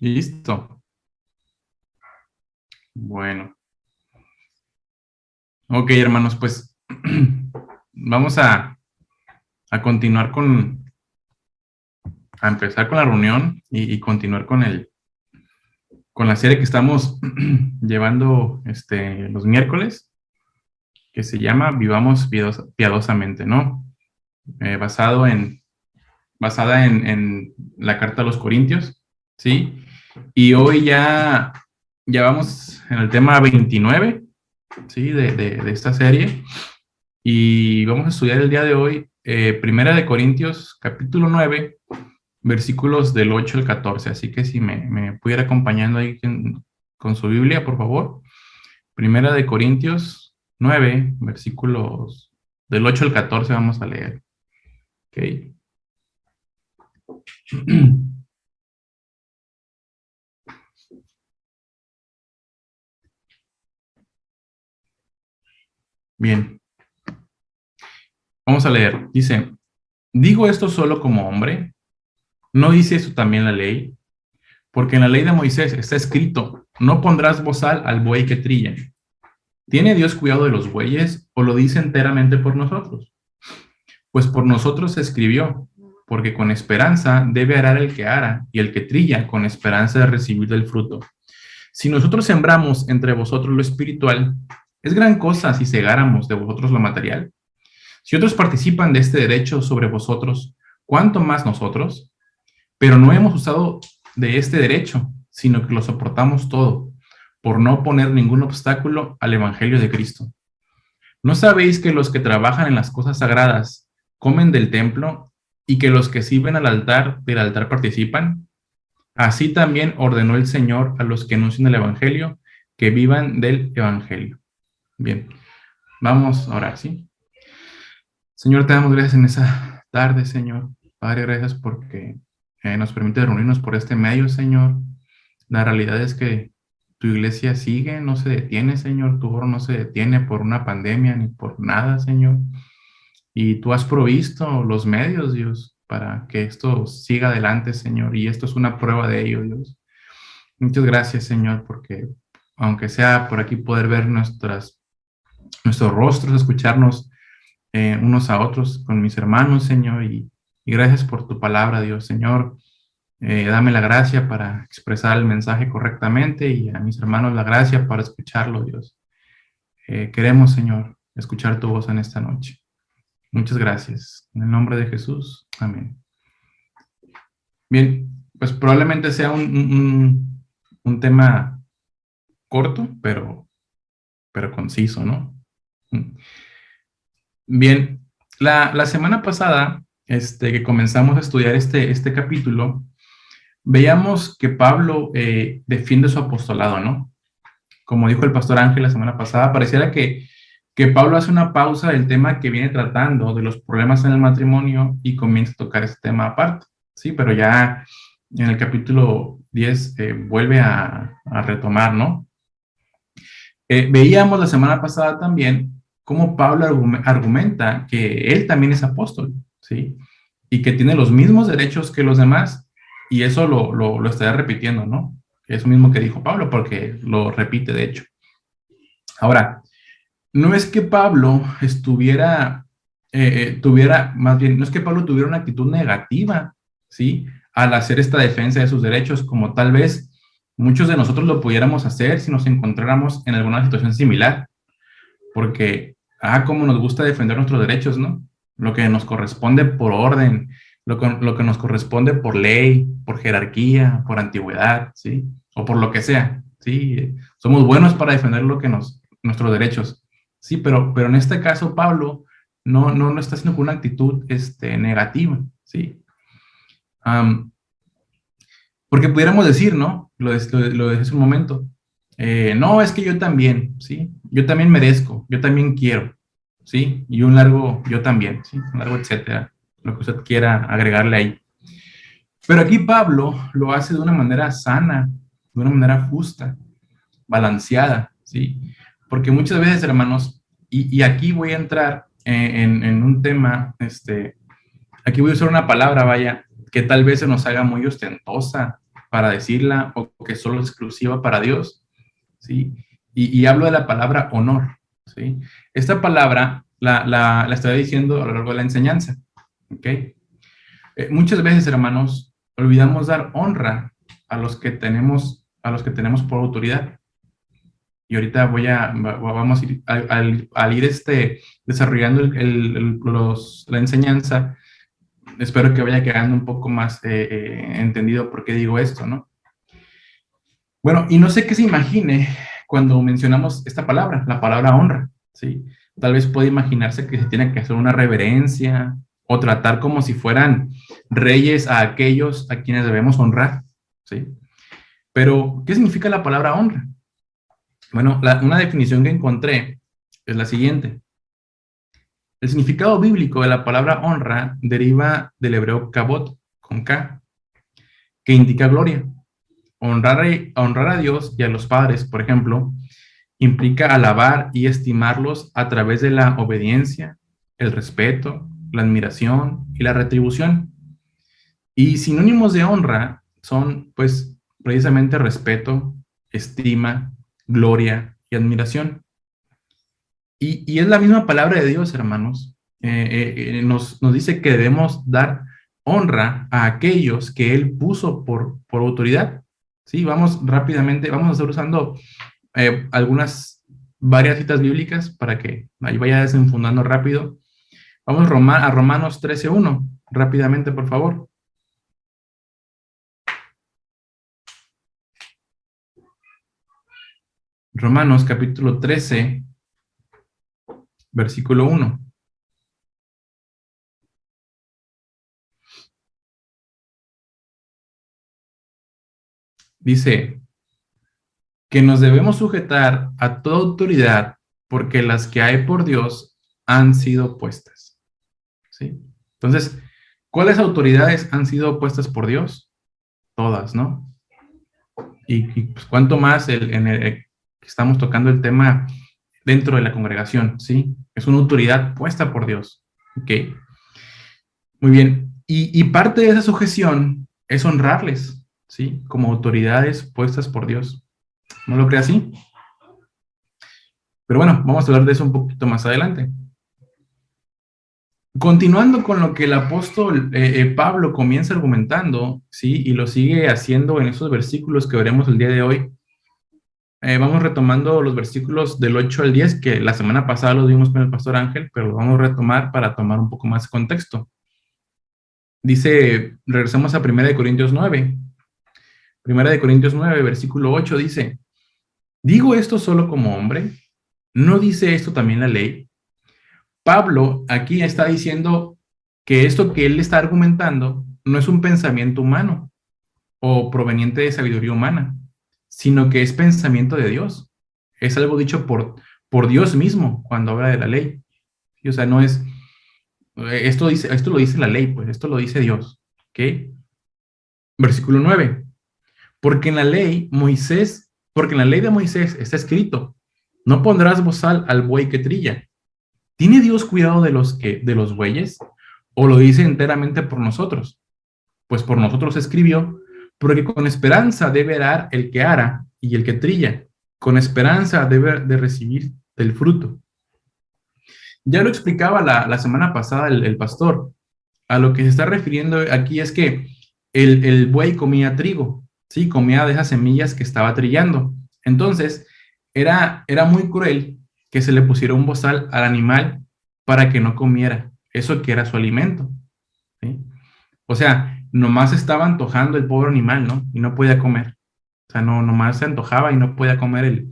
Listo. Bueno. Ok, hermanos, pues vamos a continuar a empezar con la reunión y continuar con la serie que estamos llevando los miércoles, que se llama Vivamos Piadosamente, ¿no? Basado basada en la carta a los Corintios, ¿sí? Y hoy ya vamos en el tema 29, ¿sí? De esta serie. Y vamos a estudiar el día de hoy, Primera de Corintios, capítulo 9, versículos del 8 al 14. Así que si me pudiera acompañando ahí con su Biblia, por favor. Primera de Corintios 9, versículos del 8 al 14 vamos a leer. Ok. Bien, vamos a leer. Dice, digo esto solo como hombre, ¿no dice eso también la ley? Porque en la ley de Moisés está escrito, no pondrás bozal al buey que trilla. ¿Tiene Dios cuidado de los bueyes o lo dice enteramente por nosotros? Pues por nosotros se escribió, porque con esperanza debe arar el que ara, y el que trilla con esperanza de recibir del fruto. Si nosotros sembramos entre vosotros lo espiritual, es gran cosa si segáramos de vosotros lo material. Si otros participan de este derecho sobre vosotros, ¿cuánto más nosotros? Pero no hemos usado de este derecho, sino que lo soportamos todo, por no poner ningún obstáculo al Evangelio de Cristo. ¿No sabéis que los que trabajan en las cosas sagradas comen del templo y que los que sirven al altar del altar participan? Así también ordenó el Señor a los que anuncian el Evangelio que vivan del Evangelio. Bien, vamos a orar, ¿sí? Señor, te damos gracias en esa tarde, Señor. Padre, gracias porque nos permite reunirnos por este medio, Señor. La realidad es que tu iglesia sigue, no se detiene, Señor. Tu oro no se detiene por una pandemia ni por nada, Señor. Y tú has provisto los medios, Dios, para que esto siga adelante, Señor. Y esto es una prueba de ello, Dios. Muchas gracias, Señor, porque aunque sea por aquí poder ver nuestros rostros, escucharnos unos a otros con mis hermanos, Señor, y gracias por tu palabra, Dios, Señor. Dame la gracia para expresar el mensaje correctamente y a mis hermanos la gracia para escucharlo, Dios. Queremos, Señor, escuchar tu voz en esta noche. Muchas gracias. En el nombre de Jesús. Amén. Bien, pues probablemente sea un tema corto, pero conciso, ¿no? Bien, la semana pasada, que comenzamos a estudiar este capítulo, veíamos que Pablo defiende su apostolado, ¿no? Como dijo el pastor Ángel la semana pasada, pareciera que Pablo hace una pausa del tema que viene tratando de los problemas en el matrimonio y comienza a tocar ese tema aparte, ¿sí? Pero ya en el capítulo 10 vuelve a retomar, ¿no? Veíamos la semana pasada también cómo Pablo argumenta que él también es apóstol, ¿sí? Y que tiene los mismos derechos que los demás, y eso lo estaría repitiendo, ¿no? Eso mismo que dijo Pablo, porque lo repite de hecho. Ahora, no es que Pablo más bien, no es que Pablo tuviera una actitud negativa, ¿sí? Al hacer esta defensa de sus derechos, como tal vez muchos de nosotros lo pudiéramos hacer si nos encontráramos en alguna situación similar, porque, cómo nos gusta defender nuestros derechos, ¿no? Lo que nos corresponde por orden, lo que nos corresponde por ley, por jerarquía, por antigüedad, ¿sí? O por lo que sea, ¿sí? Somos buenos para defender nuestros derechos, sí, pero en este caso Pablo no está haciendo con una actitud negativa, ¿sí? Um, Porque pudiéramos decir, ¿no? Lo dije hace un momento. No, es que yo también, ¿sí? Yo también merezco, yo también quiero, ¿sí? Y un largo, yo también, ¿sí? Un largo, etcétera. Lo que usted quiera agregarle ahí. Pero aquí Pablo lo hace de una manera sana, de una manera justa, balanceada, ¿sí? Porque muchas veces, hermanos, y aquí voy a entrar en un tema, aquí voy a usar una palabra, vaya, que tal vez se nos haga muy ostentosa para decirla o que solo es exclusiva para Dios, ¿sí? Y hablo de la palabra honor, ¿sí? Esta palabra la estoy diciendo a lo largo de la enseñanza, ¿ok? Muchas veces, hermanos, olvidamos dar honra a los que tenemos por autoridad. Y ahorita vamos a ir, al ir desarrollando la enseñanza, espero que vaya quedando un poco más entendido por qué digo esto, ¿no? Bueno, y no sé qué se imagine cuando mencionamos esta palabra, la palabra honra, ¿sí? Tal vez puede imaginarse que se tiene que hacer una reverencia o tratar como si fueran reyes a aquellos a quienes debemos honrar, ¿sí? Pero, ¿qué significa la palabra honra? Bueno, una definición que encontré es la siguiente. El significado bíblico de la palabra honra deriva del hebreo kabod, con K, que indica gloria. Honrar a Dios y a los padres, por ejemplo, implica alabar y estimarlos a través de la obediencia, el respeto, la admiración y la retribución. Y sinónimos de honra son, pues, precisamente respeto, estima, gloria y admiración. Y es la misma palabra de Dios, hermanos. Nos dice que debemos dar honra a aquellos que Él puso por autoridad. Sí, vamos rápidamente, vamos a estar usando varias citas bíblicas para que ahí vaya desenfundando rápido. Vamos a Romanos 13:1, rápidamente, por favor. Romanos capítulo 13, versículo 1. Dice que nos debemos sujetar a toda autoridad porque las que hay por Dios han sido puestas. ¿Sí? Entonces, ¿cuáles autoridades han sido puestas por Dios? Todas, ¿no? Y pues, cuánto más que estamos tocando el tema dentro de la congregación, ¿sí? Es una autoridad puesta por Dios. ¿Ok? Muy bien. Y parte de esa sujeción es honrarles, ¿sí? Como autoridades puestas por Dios. ¿No lo cree así? Pero bueno, vamos a hablar de eso un poquito más adelante. Continuando con lo que el apóstol Pablo comienza argumentando, ¿sí? Y lo sigue haciendo en esos versículos que veremos el día de hoy. Vamos retomando los versículos del 8 al 10, que la semana pasada los vimos con el pastor Ángel, pero lo vamos a retomar para tomar un poco más de contexto. Dice, regresamos a 1 Corintios 9. 1 Corintios 9, versículo 8 dice, ¿digo esto solo como hombre? ¿No dice esto también la ley? Pablo aquí está diciendo que esto que él está argumentando no es un pensamiento humano o proveniente de sabiduría humana, sino que es pensamiento de Dios. Es algo dicho por Dios mismo cuando habla de la ley. Y, o sea, no es, esto lo dice la ley, pues esto lo dice Dios. ¿Ok? Versículo 9. Porque en la ley de Moisés está escrito, no pondrás bozal al buey que trilla. ¿Tiene Dios cuidado de los bueyes? ¿O lo dice enteramente por nosotros? Pues por nosotros escribió, porque con esperanza debe arar el que ara y el que trilla. Con esperanza debe de recibir del fruto. Ya lo explicaba la semana pasada el pastor. A lo que se está refiriendo aquí es que el buey comía trigo, ¿sí? Comía de esas semillas que estaba trillando. Entonces, era muy cruel que se le pusiera un bozal al animal para que no comiera eso que era su alimento, ¿sí? O sea, nomás estaba antojando el pobre animal, ¿no? Y no podía comer. O sea, no, nomás se antojaba y no podía comer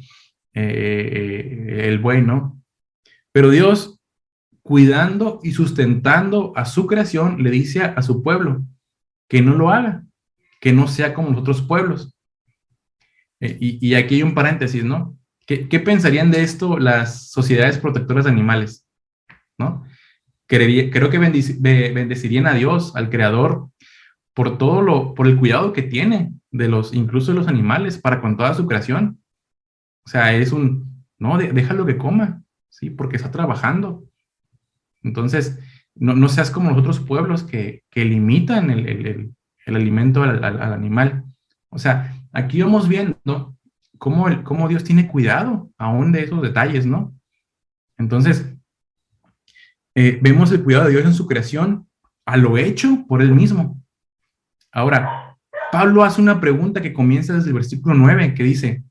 el buey, ¿no? Pero Dios, cuidando y sustentando a su creación, le dice a su pueblo que no lo haga, que no sea como los otros pueblos. Y aquí hay un paréntesis, ¿no? ¿Qué pensarían de esto las sociedades protectoras de animales? ¿No? Creo que bendecirían a Dios, al Creador, por el cuidado que tiene incluso de los animales para con toda su creación. O sea, no, déjalo que coma, ¿sí? Porque está trabajando. Entonces, no seas como los otros pueblos que limitan el alimento al animal. O sea, aquí vamos viendo cómo Dios tiene cuidado aún de esos detalles, ¿no? Entonces, vemos el cuidado de Dios en su creación a lo hecho por él mismo. Ahora, Pablo hace una pregunta que comienza desde el versículo 9, que dice,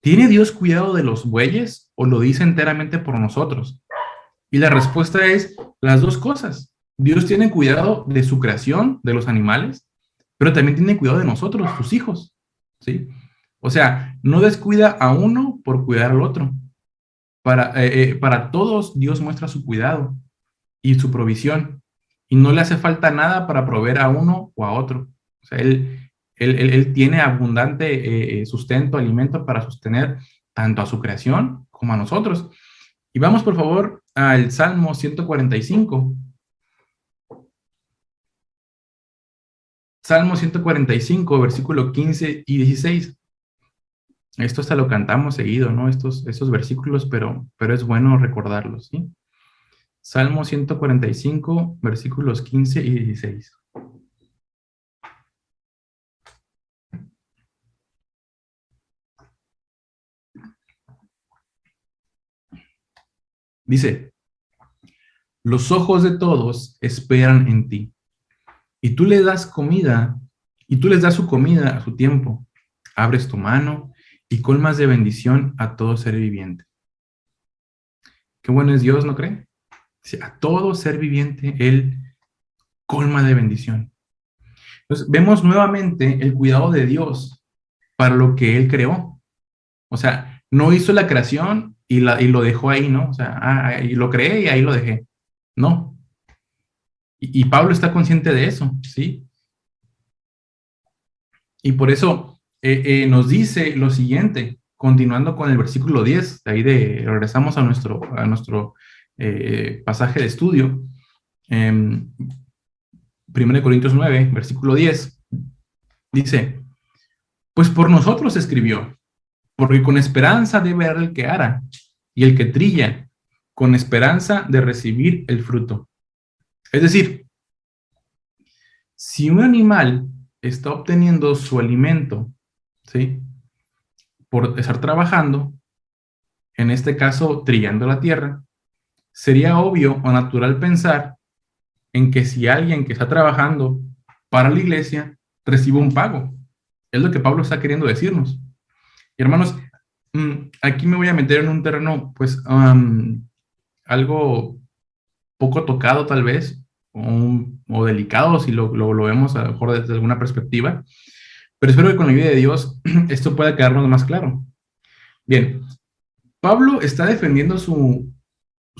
¿tiene Dios cuidado de los bueyes o lo dice enteramente por nosotros? Y la respuesta es las dos cosas. Dios tiene cuidado de su creación, de los animales, pero también tiene cuidado de nosotros, sus hijos, ¿sí? O sea, no descuida a uno por cuidar al otro. Para todos Dios muestra su cuidado y su provisión, y no le hace falta nada para proveer a uno o a otro. O sea, él tiene abundante sustento, alimento para sostener tanto a su creación como a nosotros. Y vamos, por favor, al Salmo 145. Salmo 145, versículo 15 y 16. Esto hasta lo cantamos seguido, ¿no? Estos versículos, pero es bueno recordarlos, ¿sí? Salmo 145, versículos 15 y 16. Dice, los ojos de todos esperan en ti, y tú les das comida, y tú les das su comida a su tiempo. Abres tu mano y colmas de bendición a todo ser viviente. Qué bueno es Dios, ¿no cree? Sí, a todo ser viviente, Él colma de bendición. Entonces, vemos nuevamente el cuidado de Dios para lo que Él creó. O sea, no hizo la creación y lo dejó ahí, ¿no? O sea, y lo creé y ahí lo dejé. No. Y Pablo está consciente de eso, ¿sí? Y por eso nos dice lo siguiente, continuando con el versículo 10, de ahí regresamos a nuestro pasaje de estudio, 1 Corintios 9, versículo 10, dice, pues por nosotros escribió, porque con esperanza debe dar el que ara, y el que trilla, con esperanza de recibir el fruto. Es decir, si un animal está obteniendo su alimento, ¿sí? Por estar trabajando, en este caso trillando la tierra, sería obvio o natural pensar en que si alguien que está trabajando para la iglesia recibe un pago. Es lo que Pablo está queriendo decirnos. Y hermanos, aquí me voy a meter en un terreno, pues, algo poco tocado tal vez, o delicado si lo vemos a lo mejor desde alguna perspectiva, pero espero que con la ayuda de Dios esto pueda quedarnos más claro. Bien, Pablo está defendiendo su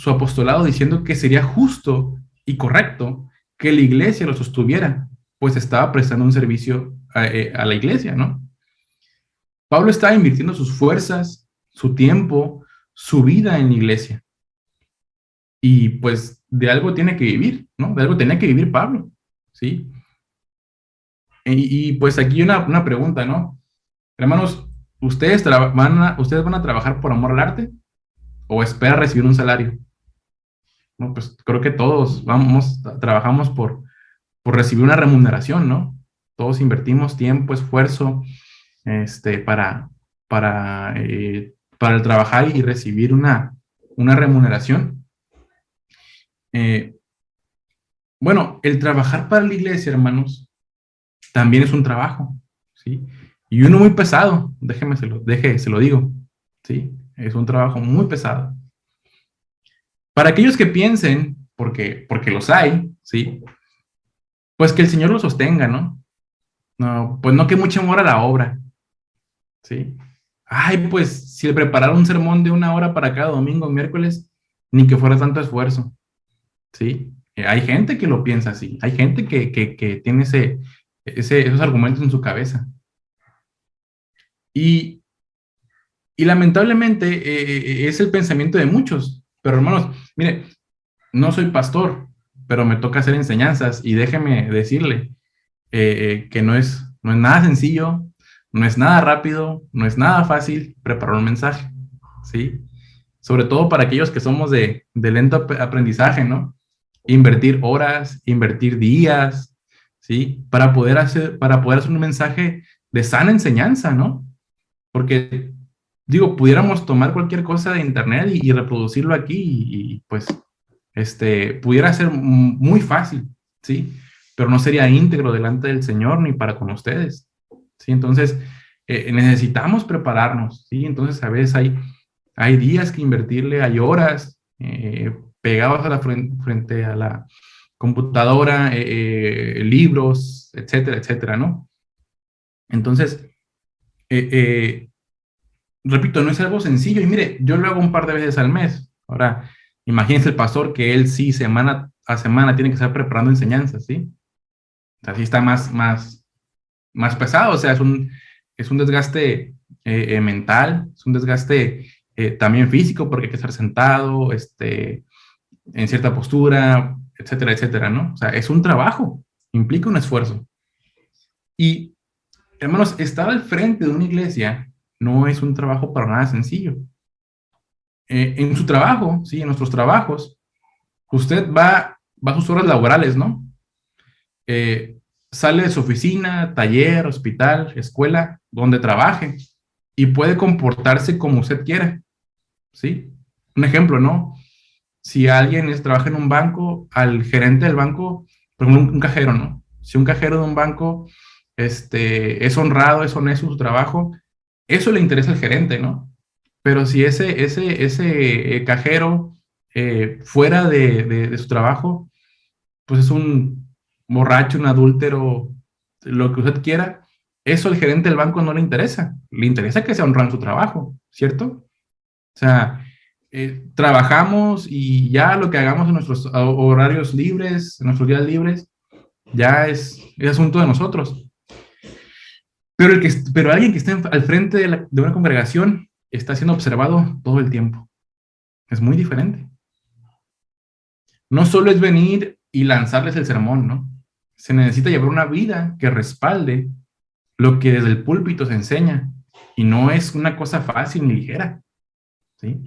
apostolado diciendo que sería justo y correcto que la iglesia lo sostuviera, pues estaba prestando un servicio a la iglesia, ¿no? Pablo estaba invirtiendo sus fuerzas, su tiempo, su vida en la iglesia. Y pues de algo tiene que vivir, ¿no? De algo tenía que vivir Pablo, ¿sí? Pues aquí una pregunta, ¿no? Hermanos, ¿ustedes van a trabajar por amor al arte o espera recibir un salario? No, pues creo que todos trabajamos por recibir una remuneración, ¿no? Todos invertimos tiempo, esfuerzo, para, para el trabajar y recibir una remuneración. Bueno, el trabajar para la iglesia, hermanos, también es un trabajo, ¿sí? Y uno muy pesado, se lo digo, ¿sí? Es un trabajo muy pesado. Para aquellos que piensen, porque los hay, ¿sí? Pues que el Señor los sostenga, ¿no? No, pues no que mucho amor a la obra, ¿sí? Ay, pues si le preparara un sermón de 1 hora para cada domingo, miércoles, ni que fuera tanto esfuerzo, ¿sí? Hay gente que lo piensa así, hay gente que tiene esos argumentos en su cabeza. Y, y lamentablemente es el pensamiento de muchos. Pero hermanos, mire, no soy pastor, pero me toca hacer enseñanzas y déjeme decirle que no es nada sencillo, no es nada rápido, no es nada fácil preparar un mensaje, ¿sí? Sobre todo para aquellos que somos de lento aprendizaje, ¿no? Invertir horas, invertir días, ¿sí? Para poder hacer un mensaje de sana enseñanza, ¿no? Porque, digo, pudiéramos tomar cualquier cosa de internet y reproducirlo aquí pues, pudiera ser muy fácil, ¿sí? Pero no sería íntegro delante del Señor ni para con ustedes, ¿sí? Entonces, necesitamos prepararnos, ¿sí? Entonces, a veces hay días que invertirle, hay horas pegados a frente a la computadora, libros, etcétera, etcétera, ¿no? Entonces, eh, eh, repito, no es algo sencillo. Y mire, yo lo hago un par de veces al mes. Ahora, imagínense el pastor que él sí, semana a semana, tiene que estar preparando enseñanzas, ¿sí? O sea, sí está más pesado. O sea, es un desgaste mental, es un desgaste también físico, porque hay que estar sentado, en cierta postura, etcétera, etcétera, ¿no? O sea, es un trabajo, implica un esfuerzo. Y, hermanos, estar al frente de una iglesia no es un trabajo para nada sencillo. En su trabajo, sí, en nuestros trabajos, usted va a sus horas laborales, ¿no? Eh, Sale de su oficina, taller, hospital, escuela, donde trabaje, y puede comportarse como usted quiera, ¿sí? Un ejemplo, ¿no? Si alguien trabaja en un banco, al gerente del banco, por ejemplo, un cajero, ¿no? Si un cajero de un banco es honrado, es honesto en su trabajo, eso le interesa al gerente, ¿no? Pero si ese cajero fuera de su trabajo, pues es un borracho, un adúltero, lo que usted quiera, eso al gerente del banco no le interesa que sea honrado en su trabajo, ¿cierto? O sea, trabajamos y ya lo que hagamos en nuestros horarios libres, en nuestros días libres, ya es asunto de nosotros. Pero alguien que esté al frente de una congregación está siendo observado todo el tiempo. Es muy diferente. No solo es venir y lanzarles el sermón, ¿no? Se necesita llevar una vida que respalde lo que desde el púlpito se enseña. Y no es una cosa fácil ni ligera, ¿sí?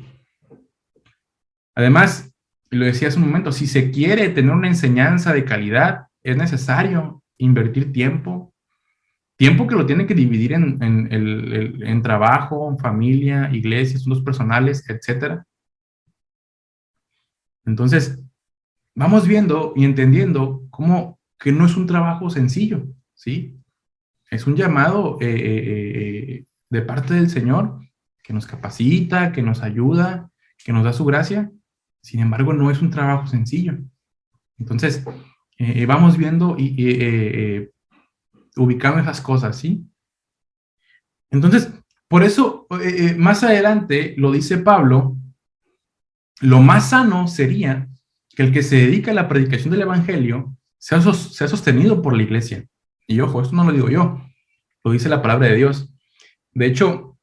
Además, lo decía hace un momento, si se quiere tener una enseñanza de calidad, es necesario invertir tiempo que lo tiene que dividir en trabajo, familia, iglesia, asuntos personales, etcétera. Entonces, vamos viendo y entendiendo cómo que no es un trabajo sencillo, ¿sí? Es un llamado de parte del Señor que nos capacita, que nos ayuda, que nos da su gracia. Sin embargo, no es un trabajo sencillo. Entonces, vamos viendo y ubicando esas cosas, ¿sí? Entonces, por eso, más adelante lo dice Pablo, lo más sano sería que el que se dedica a la predicación del Evangelio sea sostenido por la iglesia. Y ojo, esto no lo digo yo, lo dice la palabra de Dios. De hecho,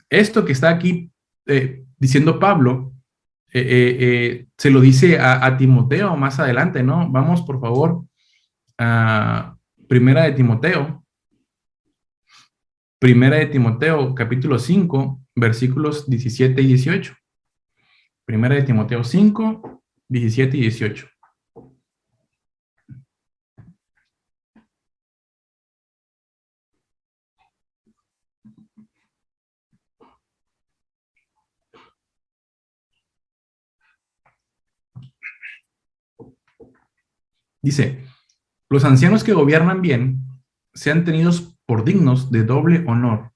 esto que está aquí diciendo Pablo, se lo dice a Timoteo más adelante, ¿no? Vamos, por favor, a Primera de Timoteo, capítulo 5, versículos 17 y 18. Primera de Timoteo 5, 17 y 18. Dice, los ancianos que gobiernan bien sean tenidos por dignos de doble honor,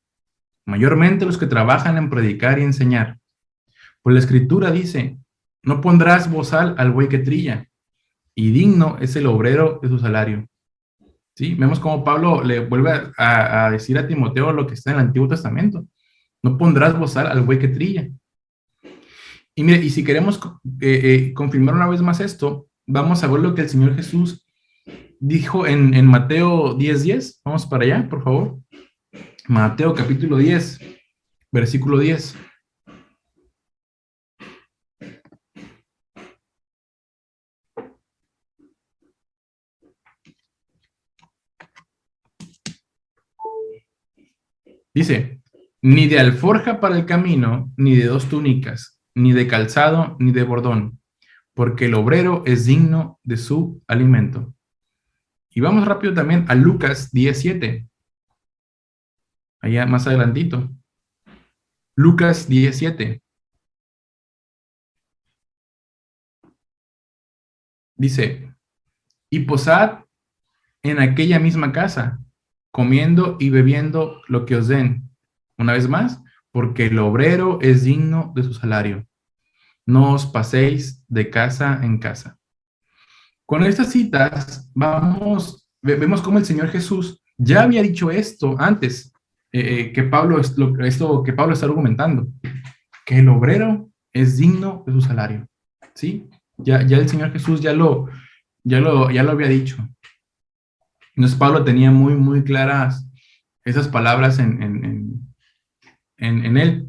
mayormente los que trabajan en predicar y enseñar. Pues la escritura dice, no pondrás bozal al buey que trilla, y digno es el obrero de su salario. ¿Sí? Vemos cómo Pablo le vuelve a decir a Timoteo lo que está en el Antiguo Testamento. No pondrás bozal al buey que trilla. Y mire, y si queremos confirmar una vez más esto, vamos a ver lo que el Señor Jesús dijo en Mateo 10:10. Vamos para allá, por favor. Mateo capítulo 10, versículo 10. Dice, ni de alforja para el camino, ni de dos túnicas, ni de calzado, ni de bordón, porque el obrero es digno de su alimento. Y vamos rápido también a Lucas 17. allá más adelantito. Lucas 17 dice, y posad en aquella misma casa, comiendo y bebiendo lo que os den. Una vez más, porque el obrero es digno de su salario. No os paséis de casa en casa. Con estas citas vemos cómo el Señor Jesús ya había dicho esto antes, que esto que Pablo está argumentando, que el obrero es digno de su salario, ¿sí? Ya el Señor Jesús ya lo había dicho. Entonces Pablo tenía muy claras esas palabras en él.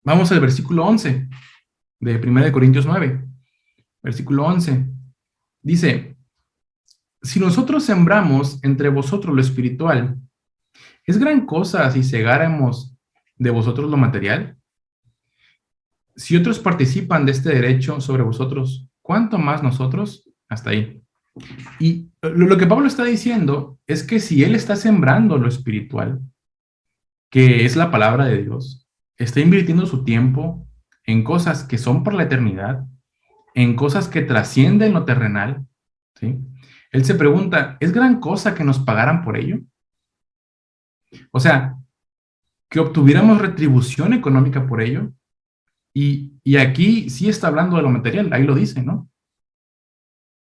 Vamos al versículo 11 de 1 Corintios 9. Versículo 11. Dice, si nosotros sembramos entre vosotros lo espiritual, ¿es gran cosa si segáramos de vosotros lo material? Si otros participan de este derecho sobre vosotros, ¿cuánto más nosotros? Hasta ahí. Y lo que Pablo está diciendo es que si él está sembrando lo espiritual, que es la palabra de Dios, está invirtiendo su tiempo en cosas que son para la eternidad, en cosas que trascienden lo terrenal, ¿sí? Él se pregunta, ¿es gran cosa que nos pagaran por ello? O sea, que obtuviéramos retribución económica por ello. Y aquí sí está hablando de lo material, ahí lo dice, ¿no?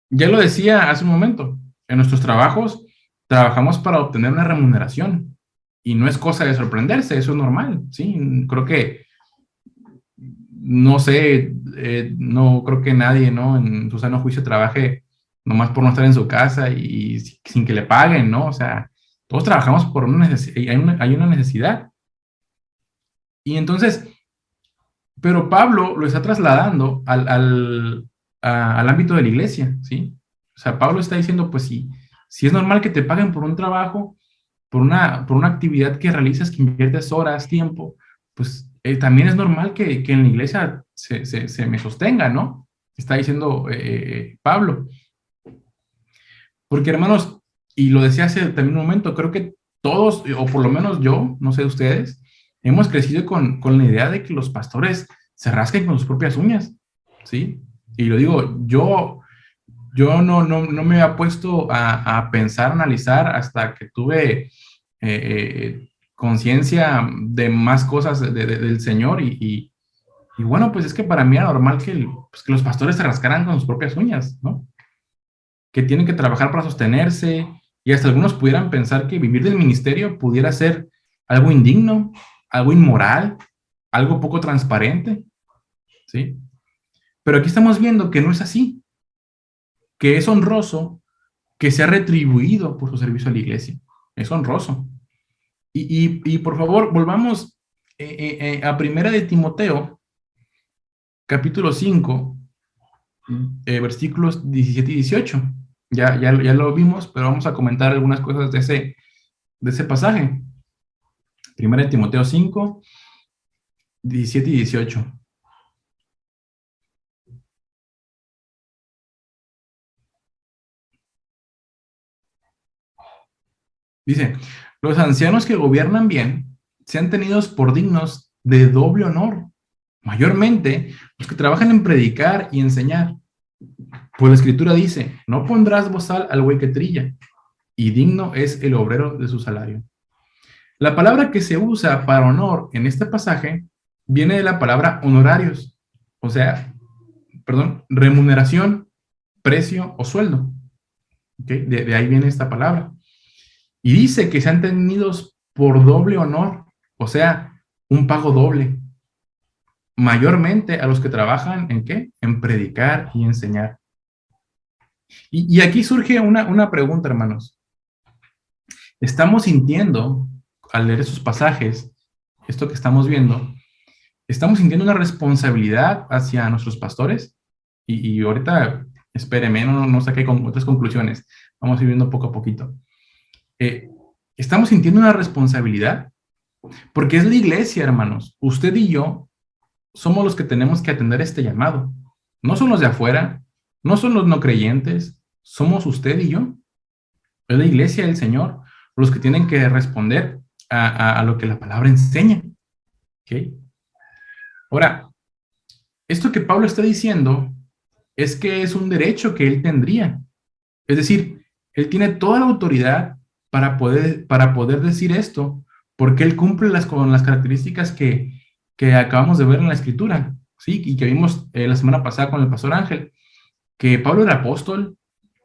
Ya lo decía hace un momento, en nuestros trabajos trabajamos para obtener una remuneración y no es cosa de sorprenderse, eso es normal, ¿sí? Creo que, no sé, no creo que nadie, ¿no? En su sano juicio trabaje nomás por no estar en su casa y sin que le paguen, ¿no? O sea, todos trabajamos por una necesidad, hay una necesidad. Y entonces, pero Pablo lo está trasladando al ámbito de la iglesia, ¿sí? O sea, Pablo está diciendo, pues si es normal que te paguen por un trabajo, por una actividad que realizas, que inviertes horas, tiempo, pues también es normal que en la iglesia se me sostenga, ¿no? Está diciendo Pablo. Porque hermanos, y lo decía hace también un momento, creo que todos, o por lo menos yo, no sé ustedes, hemos crecido con la idea de que los pastores se rasquen con sus propias uñas, ¿sí? Y lo digo, yo no me había puesto a pensar, analizar hasta que tuve conciencia de más cosas del Señor y bueno, pues es que para mí era normal pues que los pastores se rascaran con sus propias uñas, ¿no? Que tienen que trabajar para sostenerse y hasta algunos pudieran pensar que vivir del ministerio pudiera ser algo indigno, algo inmoral, algo poco transparente, ¿sí? Pero aquí estamos viendo que no es así, que es honroso que sea retribuido por su servicio a la iglesia. Es honroso. Y por favor, volvamos a Primera de Timoteo, capítulo 5, versículos 17 y 18. Ya lo vimos, pero vamos a comentar algunas cosas de ese pasaje. Primera de Timoteo 5, 17 y 18. Dice, los ancianos que gobiernan bien sean tenidos por dignos de doble honor, mayormente los que trabajan en predicar y enseñar. Pues la escritura dice, no pondrás bozal al buey que trilla, y digno es el obrero de su salario. La palabra que se usa para honor en este pasaje viene de la palabra honorarios, o sea, perdón, remuneración, precio o sueldo. ¿Okay? De ahí viene esta palabra. Y dice que sean tenidos por doble honor, o sea, un pago doble, mayormente a los que trabajan en qué? En predicar y enseñar. Y aquí surge una pregunta, hermanos. Estamos sintiendo, al leer esos pasajes, esto que estamos viendo, estamos sintiendo una responsabilidad hacia nuestros pastores. Y ahorita, espéreme, no saqué con otras conclusiones. Vamos a ir viendo poco a poquito. Estamos sintiendo una responsabilidad porque es la iglesia, hermanos. Usted y yo somos los que tenemos que atender este llamado. No son los de afuera, no son los no creyentes, somos usted y yo. Es la iglesia del Señor los que tienen que responder a lo que la palabra enseña. ¿Ok? Ahora, esto que Pablo está diciendo es que es un derecho que él tendría. Es decir, él tiene toda la autoridad para poder decir esto, porque él cumple con las características que acabamos de ver en la Escritura, ¿sí? Y que vimos la semana pasada con el pastor Ángel, que Pablo era apóstol,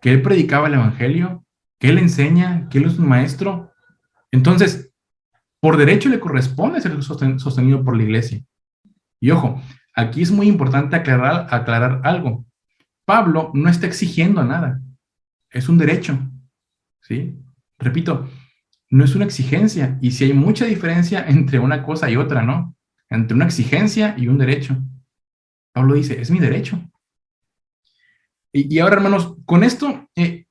que él predicaba el Evangelio, que él enseña, que él es un maestro. Entonces, por derecho le corresponde ser sostenido por la iglesia. Y ojo, aquí es muy importante aclarar algo. Pablo no está exigiendo nada, es un derecho, ¿sí? Repito, no es una exigencia, y si hay mucha diferencia entre una cosa y otra, ¿no? Entre una exigencia y un derecho. Pablo dice, es mi derecho. Y ahora, hermanos, con esto que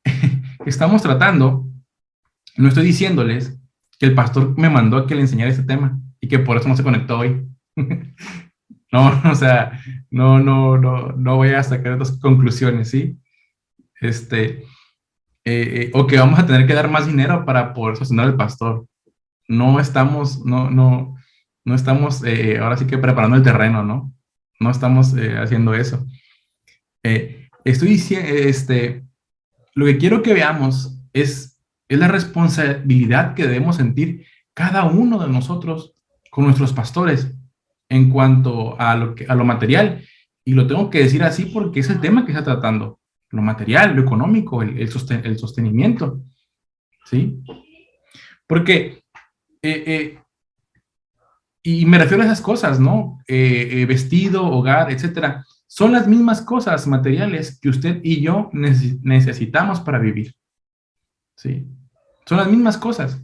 estamos tratando, no estoy diciéndoles que el pastor me mandó a que le enseñara este tema y que por eso no se conectó hoy. No, o sea, no voy a sacar otras conclusiones, ¿sí? O que vamos a tener que dar más dinero para poder sostener al pastor. No estamos ahora sí que preparando el terreno, ¿no? No estamos haciendo eso. Estoy diciendo, lo que quiero que veamos es la responsabilidad que debemos sentir cada uno de nosotros con nuestros pastores en cuanto a lo material. Y lo tengo que decir así porque es el tema que está tratando. Lo material, lo económico, el sostenimiento. ¿Sí? Porque, y me refiero a esas cosas, ¿no? Vestido, hogar, etcétera. Son las mismas cosas materiales que usted y yo necesitamos para vivir. ¿Sí? Son las mismas cosas.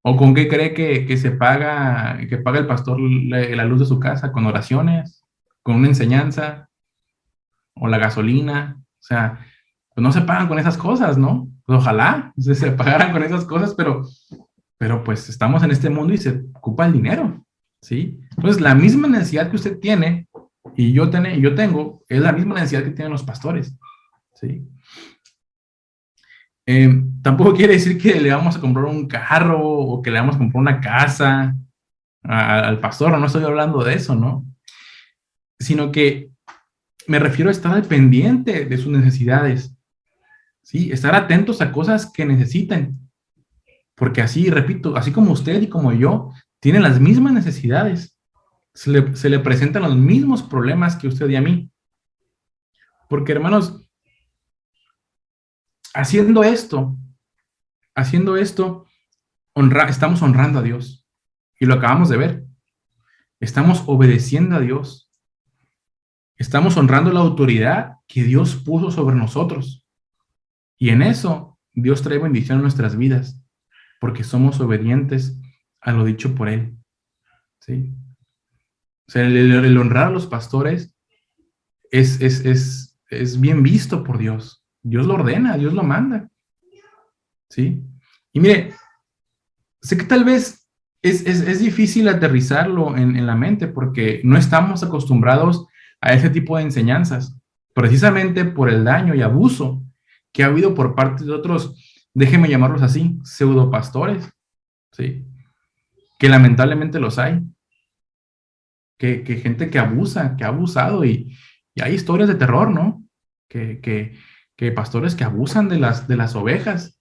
¿O con qué cree que paga el pastor la luz de su casa? ¿Con oraciones? ¿Con una enseñanza? ¿O la gasolina? O sea, pues no se pagan con esas cosas, ¿no? Pues ojalá se pagaran con esas cosas, pero pues estamos en este mundo y se ocupa el dinero, ¿sí? Entonces, la misma necesidad que usted tiene y yo tengo, es la misma necesidad que tienen los pastores, ¿sí? Tampoco quiere decir que le vamos a comprar un carro o que le vamos a comprar una casa al pastor, no estoy hablando de eso, ¿no? Sino que me refiero a estar al pendiente de sus necesidades, ¿sí? Estar atentos a cosas que necesiten, porque así, repito, así como usted y como yo tienen las mismas necesidades, se le presentan los mismos problemas que usted y a mí. Porque, hermanos, haciendo esto, estamos honrando a Dios. Y lo acabamos de ver. Estamos obedeciendo a Dios. Estamos honrando la autoridad que Dios puso sobre nosotros. Y en eso, Dios trae bendición a nuestras vidas, porque somos obedientes a lo dicho por Él. ¿Sí? O sea, el honrar a los pastores es bien visto por Dios. Dios lo ordena, Dios lo manda. ¿Sí? Y mire, sé que tal vez es difícil aterrizarlo en la mente porque no estamos acostumbrados a ese tipo de enseñanzas, precisamente por el daño y abuso que ha habido por parte de otros, déjenme llamarlos así, pseudopastores, ¿sí? Que lamentablemente los hay, que gente que abusa, que ha abusado y hay historias de terror, ¿no? Que pastores que abusan de las ovejas,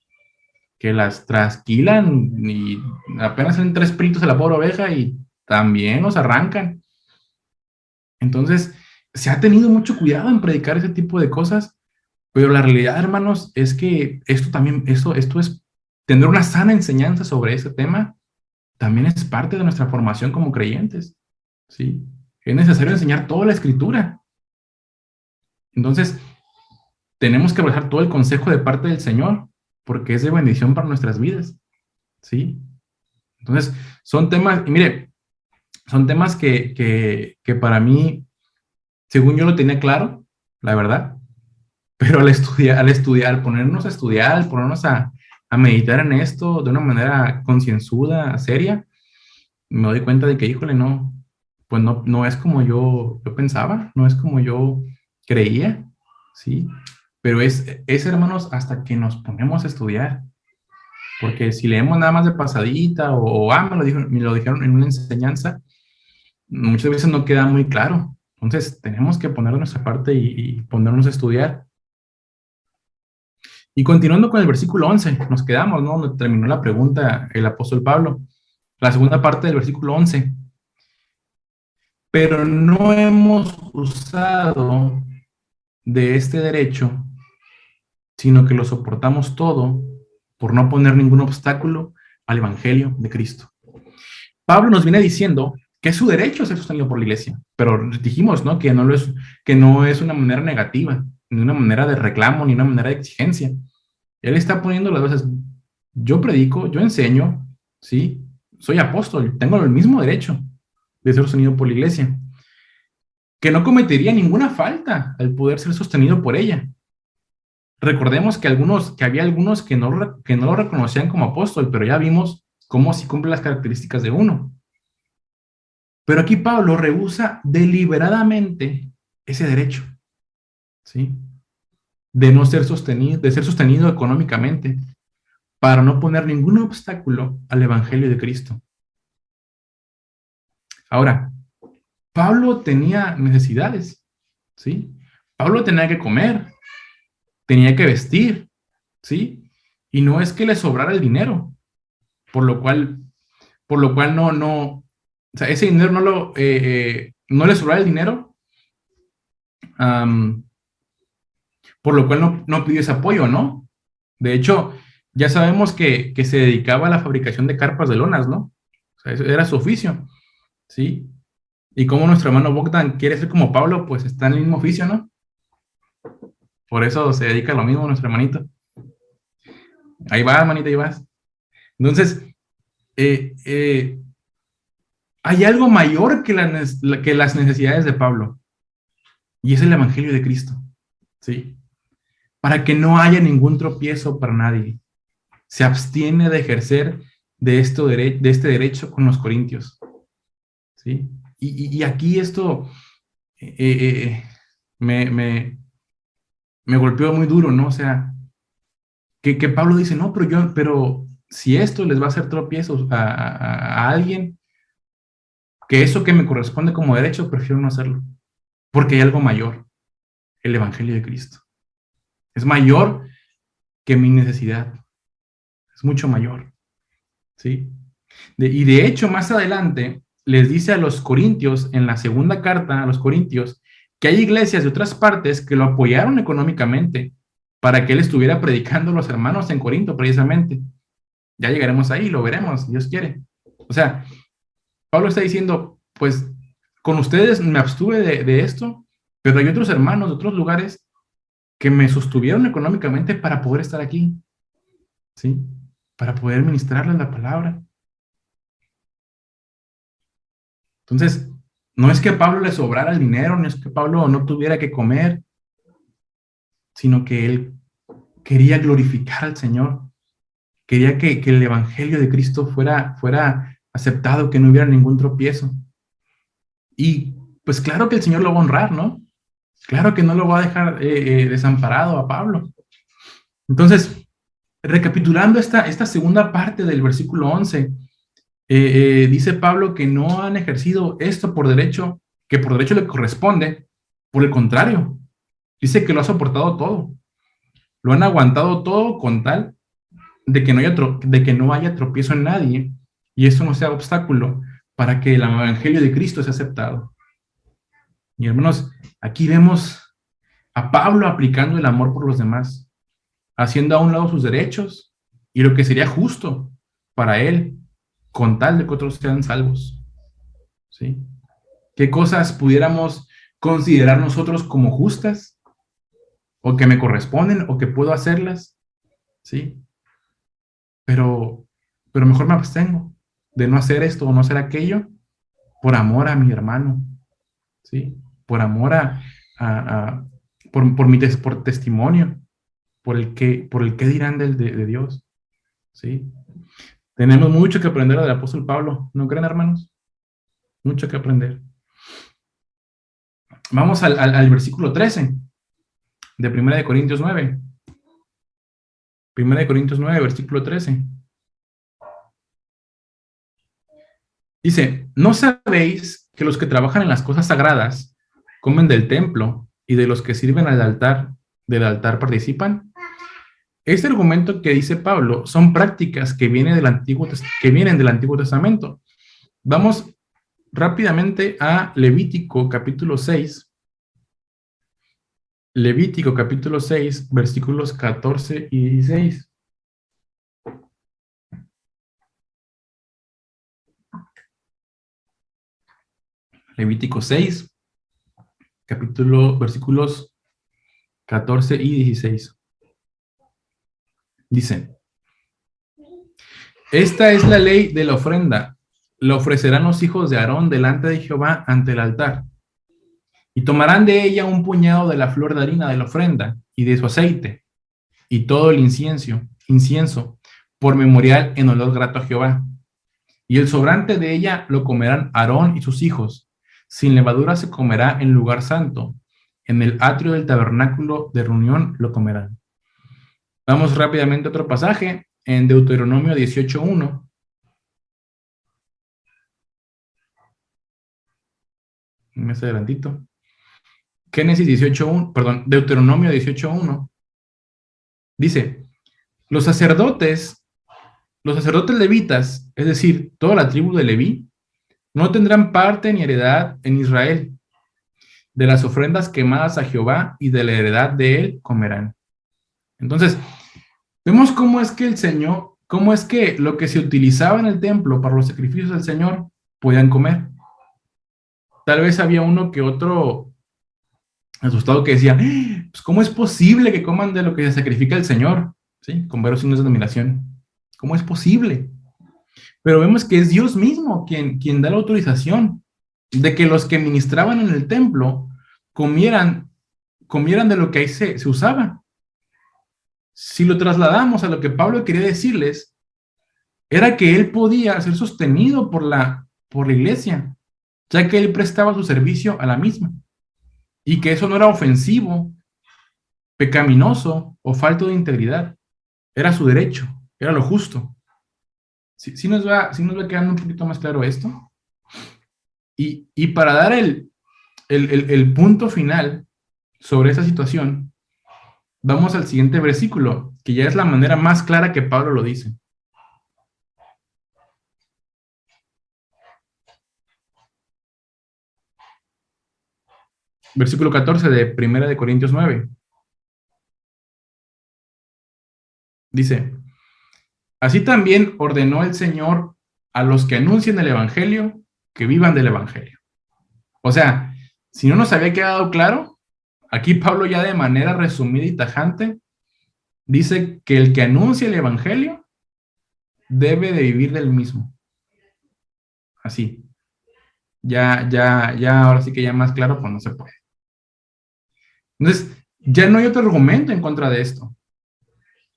que las trasquilan y apenas salen 3 pelitos de la pobre oveja y también los arrancan. Entonces, se ha tenido mucho cuidado en predicar ese tipo de cosas, pero la realidad, hermanos, es que esto es tener una sana enseñanza sobre ese tema, también es parte de nuestra formación como creyentes, ¿sí? Es necesario enseñar toda la escritura. Entonces, tenemos que abrazar todo el consejo de parte del Señor, porque es de bendición para nuestras vidas, ¿sí? Entonces, son temas, y mire, son temas que para mí, según yo lo tenía claro, la verdad, pero al ponernos a estudiar, al ponernos a meditar en esto de una manera concienzuda, seria, me doy cuenta de que, híjole, no, pues no es como yo pensaba, no es como yo creía, ¿sí? Pero hermanos, hasta que nos ponemos a estudiar, Porque si leemos nada más de pasadita me lo dijeron en una enseñanza, muchas veces no queda muy claro. Entonces, tenemos que poner de nuestra parte y ponernos a estudiar. Y continuando con el versículo 11, nos quedamos, ¿no? Donde terminó la pregunta el apóstol Pablo. La segunda parte del versículo 11. Pero no hemos usado de este derecho, sino que lo soportamos todo por no poner ningún obstáculo al evangelio de Cristo. Pablo nos viene diciendo que es su derecho ser sostenido por la iglesia, pero dijimos, ¿no? Que no es una manera negativa, ni una manera de reclamo, ni una manera de exigencia. Él está poniendo las veces, yo predico, yo enseño, ¿sí? Soy apóstol, tengo el mismo derecho de ser sostenido por la iglesia, que no cometería ninguna falta al poder ser sostenido por ella. Recordemos que había algunos que no lo reconocían como apóstol, pero ya vimos cómo sí cumple las características de uno. Pero aquí Pablo rehúsa deliberadamente ese derecho, ¿sí? De no ser sostenido, de ser sostenido económicamente, para no poner ningún obstáculo al evangelio de Cristo. Ahora, Pablo tenía necesidades, ¿sí? Pablo tenía que comer, tenía que vestir, ¿sí? Y no es que le sobrara el dinero, por lo cual o sea, ese dinero no le sobraba el dinero, um, por lo cual no pidió ese apoyo, ¿no? De hecho, ya sabemos que se dedicaba a la fabricación de carpas de lonas, ¿no? O sea, eso era su oficio, ¿sí? Y como nuestro hermano Bogdan quiere ser como Pablo, pues está en el mismo oficio, ¿no? Por eso se dedica a lo mismo nuestro hermanito. Ahí vas, manita, ahí vas. Entonces, eh, eh, hay algo mayor que las necesidades de Pablo, y es el Evangelio de Cristo, ¿sí? Para que no haya ningún tropiezo para nadie. Se abstiene de ejercer de este derecho con los corintios, ¿sí? Y aquí esto eh, eh, me, me, me golpeó muy duro, ¿no? O sea, que Pablo dice, no, pero si esto les va a hacer tropiezos a alguien, que eso que me corresponde como derecho, prefiero no hacerlo, porque hay algo mayor, el Evangelio de Cristo. Es mayor que mi necesidad, es mucho mayor, ¿sí? Y de hecho, más adelante, les dice a los corintios, en la segunda carta a los corintios, que hay iglesias de otras partes que lo apoyaron económicamente para que él estuviera predicando a los hermanos en Corinto, precisamente. Ya llegaremos ahí, lo veremos, Dios quiere. O sea, Pablo está diciendo, pues, con ustedes me abstuve de esto, pero hay otros hermanos de otros lugares que me sostuvieron económicamente para poder estar aquí, ¿sí? Para poder ministrarles la palabra. Entonces, no es que a Pablo le sobrara el dinero, no es que Pablo no tuviera que comer, sino que él quería glorificar al Señor, quería que el Evangelio de Cristo fuera aceptado, que no hubiera ningún tropiezo. Y pues claro que el Señor lo va a honrar, ¿no? Claro que no lo va a dejar desamparado a Pablo. Entonces, recapitulando esta segunda parte del versículo 11, dice Pablo que no han ejercido esto por derecho, que por derecho le corresponde. Por el contrario, dice que lo ha soportado todo. Lo han aguantado todo con tal de que no haya tropiezo en nadie y eso no sea obstáculo para que el evangelio de Cristo sea aceptado. Y hermanos, aquí vemos a Pablo aplicando el amor por los demás, haciendo a un lado sus derechos y lo que sería justo para él, con tal de que otros sean salvos. ¿Sí? ¿Qué cosas pudiéramos considerar nosotros como justas o que me corresponden o que puedo hacerlas? ¿Sí? Pero, pero mejor me abstengo de no hacer esto o no hacer aquello por amor a mi hermano, ¿sí? Por amor por testimonio, por el que dirán de Dios, ¿sí? Tenemos mucho que aprender del apóstol Pablo, ¿no creen, hermanos? Mucho que aprender. Vamos al versículo 13 de 1 de Corintios 9. 1 de Corintios 9, versículo 13. Dice, ¿no sabéis que los que trabajan en las cosas sagradas comen del templo y de los que sirven del altar participan? Este argumento que dice Pablo son prácticas que vienen del Antiguo Testamento. Vamos rápidamente a Levítico capítulo 6. Levítico capítulo 6, versículos 14 y 16. Levítico 6, versículos 14 y 16. Dice, esta es la ley de la ofrenda. La ofrecerán los hijos de Aarón delante de Jehová ante el altar. Y tomarán de ella un puñado de la flor de harina de la ofrenda y de su aceite y todo el incienso, por memorial en olor grato a Jehová. Y el sobrante de ella lo comerán Aarón y sus hijos. Sin levadura se comerá en lugar santo. En el atrio del tabernáculo de reunión lo comerán. Vamos rápidamente a otro pasaje en Deuteronomio 18:1. Más adelantito. Génesis 18:1, perdón, Deuteronomio 18:1. Dice, los sacerdotes levitas, es decir, toda la tribu de Leví, no tendrán parte ni heredad en Israel. De las ofrendas quemadas a Jehová y de la heredad de él comerán. Entonces, vemos cómo es que lo que se utilizaba en el templo para los sacrificios del Señor podían comer. Tal vez había uno que otro asustado que decía, pues, ¿cómo es posible que coman de lo que se sacrifica el Señor? ¿Sí? Con veros signos de admiración. ¿Cómo es posible? Pero vemos que es Dios mismo quien da la autorización de que los que ministraban en el templo comieran de lo que ahí se usaba. Si lo trasladamos a lo que Pablo quería decirles, era que él podía ser sostenido por la iglesia, ya que él prestaba su servicio a la misma, y que eso no era ofensivo, pecaminoso o falto de integridad, era su derecho, era lo justo. Si nos va quedando un poquito más claro esto. Y para dar el punto final sobre esa situación, vamos al siguiente versículo, que ya es la manera más clara que Pablo lo dice. Versículo 14 de 1 Corintios 9. Dice, así también ordenó el Señor a los que anuncien el Evangelio, que vivan del Evangelio. O sea, si no nos había quedado claro, aquí Pablo ya de manera resumida y tajante dice que el que anuncia el Evangelio debe de vivir del mismo. Así. Ya, ahora sí que ya más claro, pues no se puede. Entonces, ya no hay otro argumento en contra de esto.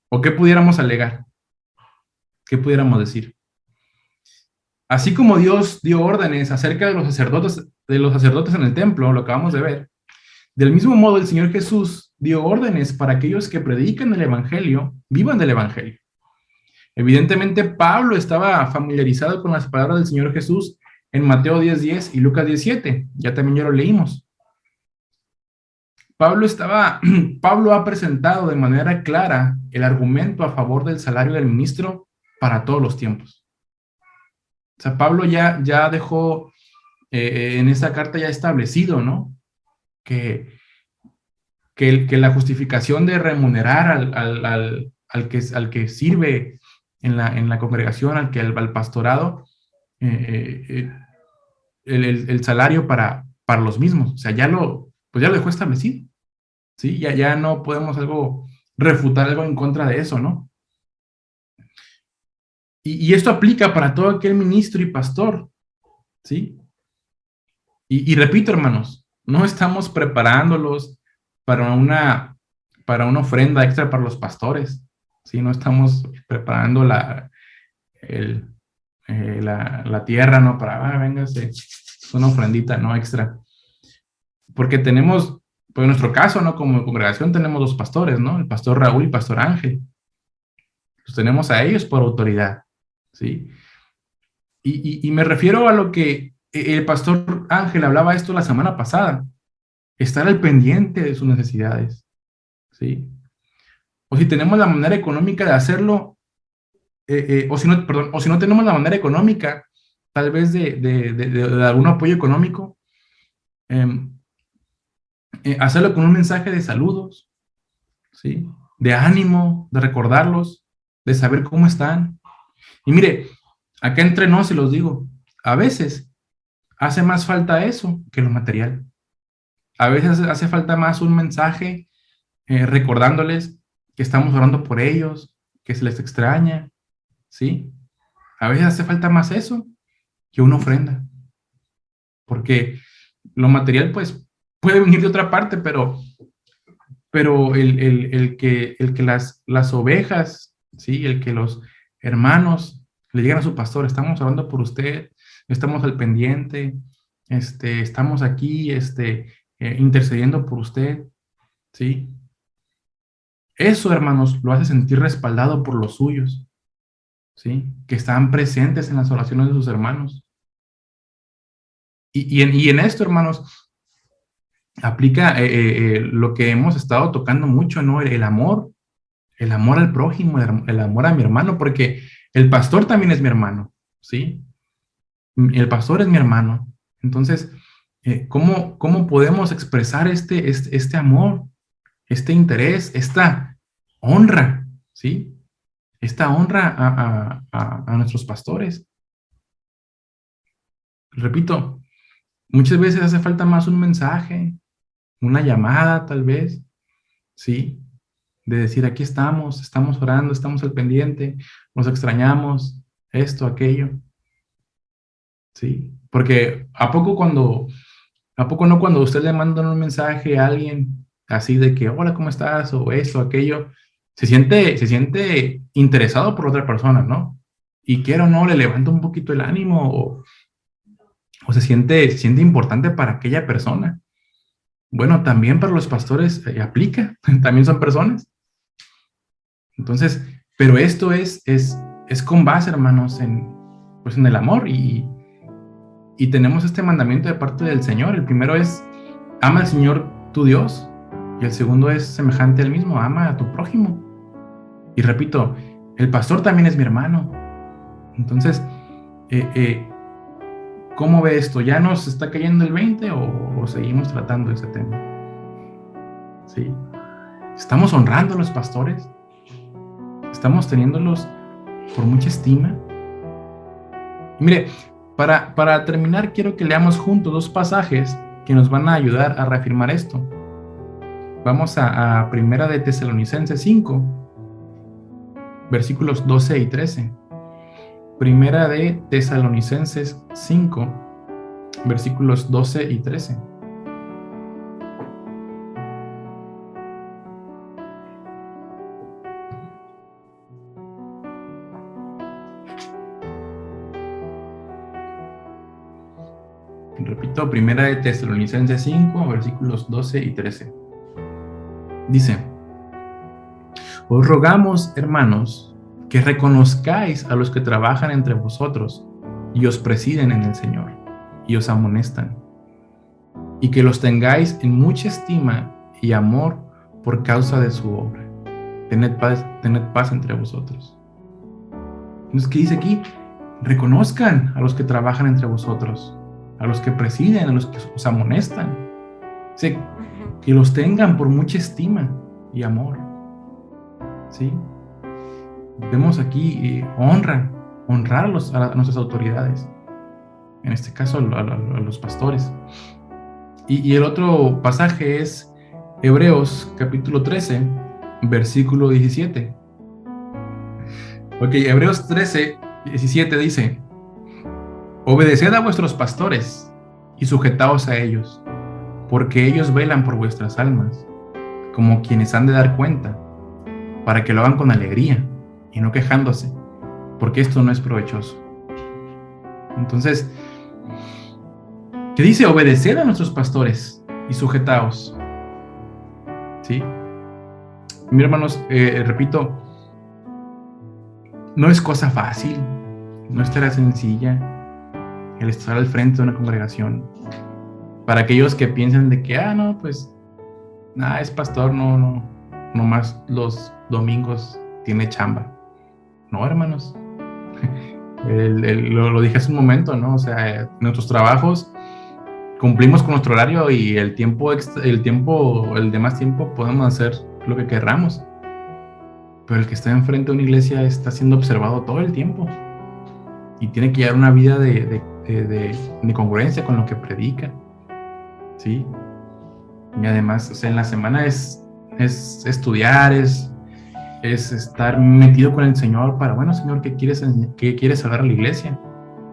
¿O qué pudiéramos alegar? ¿Qué pudiéramos decir? Así como Dios dio órdenes acerca de los sacerdotes en el templo, lo acabamos de ver, del mismo modo el Señor Jesús dio órdenes para aquellos que predican el Evangelio, vivan del Evangelio. Evidentemente, Pablo estaba familiarizado con las palabras del Señor Jesús en Mateo 10:10 y Lucas 17. Ya también ya lo leímos. Pablo ha presentado de manera clara el argumento a favor del salario del ministro para todos los tiempos. O sea, Pablo ya dejó en esta carta ya establecido, ¿no? Que la justificación de remunerar al que sirve en la congregación, al pastorado, el salario para los mismos. O sea, pues ya lo dejó establecido. ¿Sí? Ya no podemos refutar algo en contra de eso, ¿no? Y esto aplica para todo aquel ministro y pastor, ¿sí? Y repito, hermanos, no estamos preparándolos para una ofrenda extra para los pastores, ¿sí? No estamos preparando la tierra, ¿no? Véngase, una ofrendita, ¿no? Extra. Porque tenemos, pues en nuestro caso, ¿no? Como congregación tenemos dos pastores, ¿no? El pastor Raúl y el pastor Ángel. Los tenemos a ellos por autoridad, ¿sí? Y me refiero a lo que el pastor Ángel hablaba esto la semana pasada, estar al pendiente de sus necesidades, ¿sí? O si tenemos la manera económica de hacerlo, o si no, perdón, o si no tenemos la manera económica, tal vez de algún apoyo económico, eh, hacerlo con un mensaje de saludos, ¿sí? De ánimo, de recordarlos, de saber cómo están. Y mire, acá entre nos se los digo, a veces hace más falta eso que lo material. A veces hace falta más un mensaje recordándoles que estamos orando por ellos, que se les extraña, ¿sí? A veces hace falta más eso que una ofrenda, porque lo material pues puede venir de otra parte, pero el que las ovejas, ¿sí? El que los hermanos le digan a su pastor, estamos orando por usted, estamos al pendiente, estamos aquí, intercediendo por usted, ¿sí? Eso, hermanos, lo hace sentir respaldado por los suyos, ¿sí? Que están presentes en las oraciones de sus hermanos. Y en esto, hermanos, aplica lo que hemos estado tocando mucho, ¿no? El amor al prójimo, el amor a mi hermano, porque el pastor también es mi hermano, ¿sí? El pastor es mi hermano. Entonces, ¿cómo podemos expresar este amor, este interés, esta honra, ¿sí? Esta honra a nuestros pastores. Repito, muchas veces hace falta más un mensaje, una llamada tal vez, ¿sí? De decir, aquí estamos orando, estamos al pendiente, nos extrañamos, esto, aquello, ¿sí? Porque ¿a poco no cuando usted le manda un mensaje a alguien así de que, hola, ¿cómo estás? O esto, aquello, se siente interesado por otra persona, ¿no? Y quiera o no, le levanta un poquito el ánimo o se siente importante para aquella persona. Bueno, también para los pastores aplica, también son personas. Entonces, pero esto es con base, hermanos, pues en el amor y tenemos este mandamiento de parte del Señor. El primero es, ama al Señor tu Dios, y el segundo es semejante al mismo, ama a tu prójimo. Y repito, el pastor también es mi hermano. Entonces, ¿cómo ve esto? ¿Ya nos está cayendo el 20 o seguimos tratando ese tema? ¿Sí? ¿Estamos honrando a los pastores? ¿Estamos teniéndolos por mucha estima? Y mire, para terminar, quiero que leamos juntos dos pasajes que nos van a ayudar a reafirmar esto. Vamos a Primera de Tesalonicenses 5, versículos 12 y 13. Primera de Tesalonicenses 5, versículos 12 y 13. Repito, Primera de Tesalonicenses 5, versículos 12 y 13. Dice, os rogamos, hermanos, que reconozcáis a los que trabajan entre vosotros y os presiden en el Señor y os amonestan, y que los tengáis en mucha estima y amor por causa de su obra. Tened paz entre vosotros. Entonces, ¿qué dice aquí? Reconozcan a los que trabajan entre vosotros, a los que presiden, a los que os amonestan. O sea, que los tengan por mucha estima y amor. ¿Sí? Vemos aquí honrar a nuestras autoridades. En este caso, a los pastores. Y el otro pasaje es Hebreos capítulo 13, versículo 17. Ok, Hebreos 13, 17 dice, obedeced a vuestros pastores y sujetaos a ellos, porque ellos velan por vuestras almas, como quienes han de dar cuenta, para que lo hagan con alegría y no quejándose, porque esto no es provechoso. Entonces, ¿qué dice? Obedeced a nuestros pastores y sujetaos. ¿Sí? Mis hermanos, repito, no es cosa fácil no es tarea sencilla el estar al frente de una congregación. Para aquellos que piensan de que, no, pues, es pastor, no más los domingos tiene chamba. No, hermanos. Lo dije hace un momento, ¿no? O sea, en nuestros trabajos cumplimos con nuestro horario y el demás tiempo podemos hacer lo que querramos. Pero el que está enfrente de una iglesia está siendo observado todo el tiempo y tiene que llevar una vida de congruencia con lo que predica, ¿sí? Y además, o sea, en la semana es estudiar, es estar metido con el Señor para, bueno, Señor, ¿qué quieres hablar a la iglesia?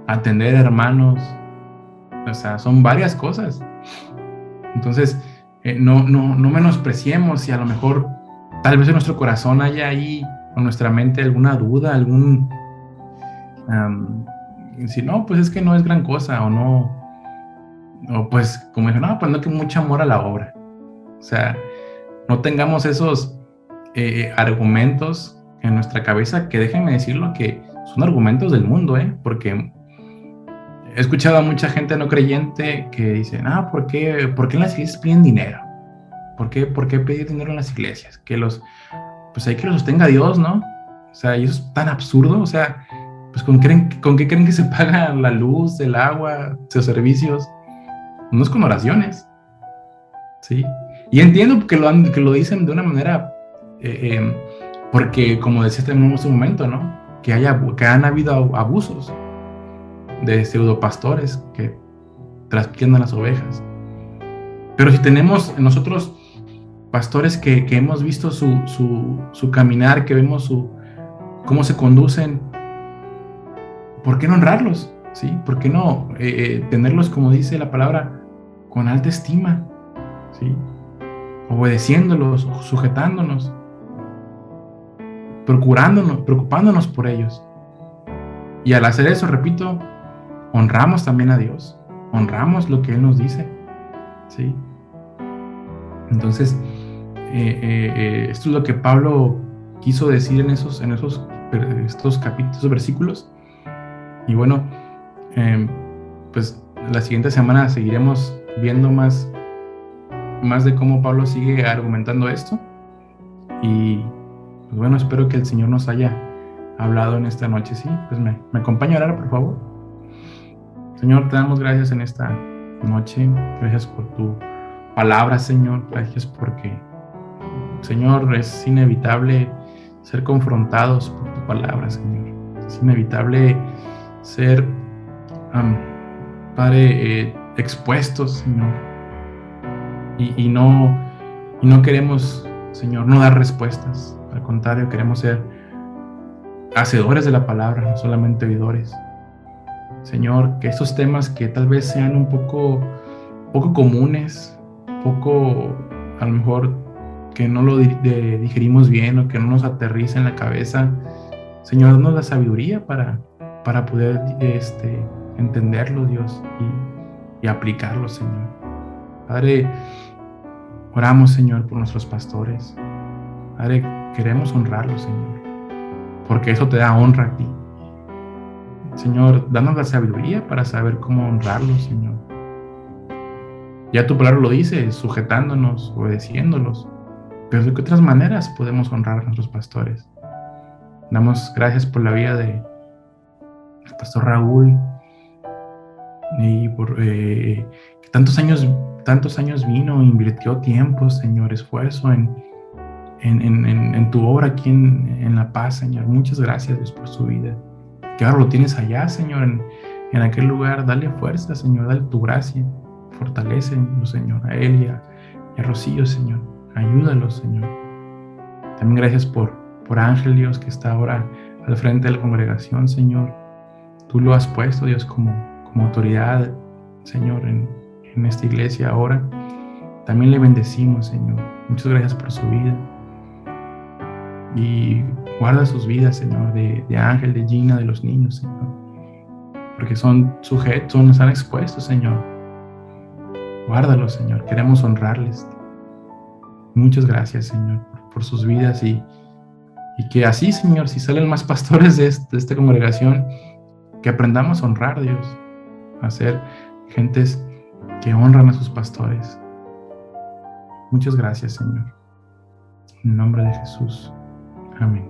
Atender hermanos, o sea, son varias cosas. Entonces, no menospreciemos si a lo mejor tal vez en nuestro corazón haya ahí, o en nuestra mente, alguna duda, si no, pues es que no es gran cosa, o pues como dije, no, pues no, que mucho amor a la obra. O sea, no tengamos esos argumentos en nuestra cabeza, que déjenme decirlo que son argumentos del mundo, porque he escuchado a mucha gente no creyente que dice, ¿por qué en las iglesias piden dinero? ¿Por qué pedir dinero en las iglesias? Pues hay que lo sostenga Dios, ¿no? O sea, y eso es tan absurdo, o sea, pues ¿con qué creen que se paga la luz, el agua, los servicios? No es con oraciones, ¿sí? Y entiendo que lo dicen de una manera, porque como decía también en su momento, ¿no? Que han habido abusos de pseudopastores que traspiendan a las ovejas. Pero si tenemos nosotros pastores que hemos visto su caminar, que vemos cómo se conducen, ¿por qué no honrarlos? ¿Sí? ¿Por qué no tenerlos, como dice la palabra, con alta estima? ¿Sí? Obedeciéndolos, sujetándonos, preocupándonos por ellos. Y al hacer eso, repito, honramos también a Dios, honramos lo que Él nos dice, ¿sí? Entonces, esto es lo que Pablo quiso decir en estos capítulos, versículos. Y bueno, pues la siguiente semana seguiremos viendo más de cómo Pablo sigue argumentando esto. Y pues bueno, espero que el Señor nos haya hablado en esta noche. Sí, pues me acompaña a orar, por favor. Señor, te damos gracias en esta noche. Gracias por tu palabra, Señor. Gracias porque, Señor, es inevitable ser confrontados por tu palabra, Señor. Es inevitable ser, Padre, expuestos, Señor. Y no queremos, Señor, no dar respuestas. Al contrario, queremos ser hacedores de la palabra, no solamente oidores. Señor, que estos temas que tal vez sean un poco comunes, a lo mejor que no lo digerimos bien o que no nos aterriza en la cabeza, Señor, danos la sabiduría para poder entenderlo, Dios, y aplicarlo, Señor. Padre, oramos, Señor, por nuestros pastores. Padre, queremos honrarlos, Señor, porque eso te da honra a ti. Señor, danos la sabiduría para saber cómo honrarlos, Señor. Ya tu palabra lo dice, sujetándonos, obedeciéndolos. Pero ¿de qué otras maneras podemos honrar a nuestros pastores? Damos gracias por la vida del pastor Raúl y por que tantos años vino, invirtió tiempo, Señor, esfuerzo en tu obra aquí en La Paz, Señor. Muchas gracias, Dios, por su vida. Que ahora lo tienes allá, Señor, en aquel lugar. Dale fuerza, Señor, dale tu gracia. Fortalécenlo, Señor, a él y a Rocío, Señor. Ayúdalos, Señor. También gracias por Ángel, Dios, que está ahora al frente de la congregación, Señor. Tú lo has puesto, Dios, como autoridad, Señor, en esta iglesia ahora. También le bendecimos, Señor. Muchas gracias por su vida. Y guarda sus vidas, Señor, de Ángel, de Gina, de los niños, Señor. Porque son sujetos, nos han expuesto, Señor. Guárdalos, Señor. Queremos honrarles. Muchas gracias, Señor, por sus vidas y que así, Señor, si salen más pastores de esta congregación, que aprendamos a honrar a Dios, a ser gentes que honran a sus pastores. Muchas gracias, Señor. En nombre de Jesús. Amén.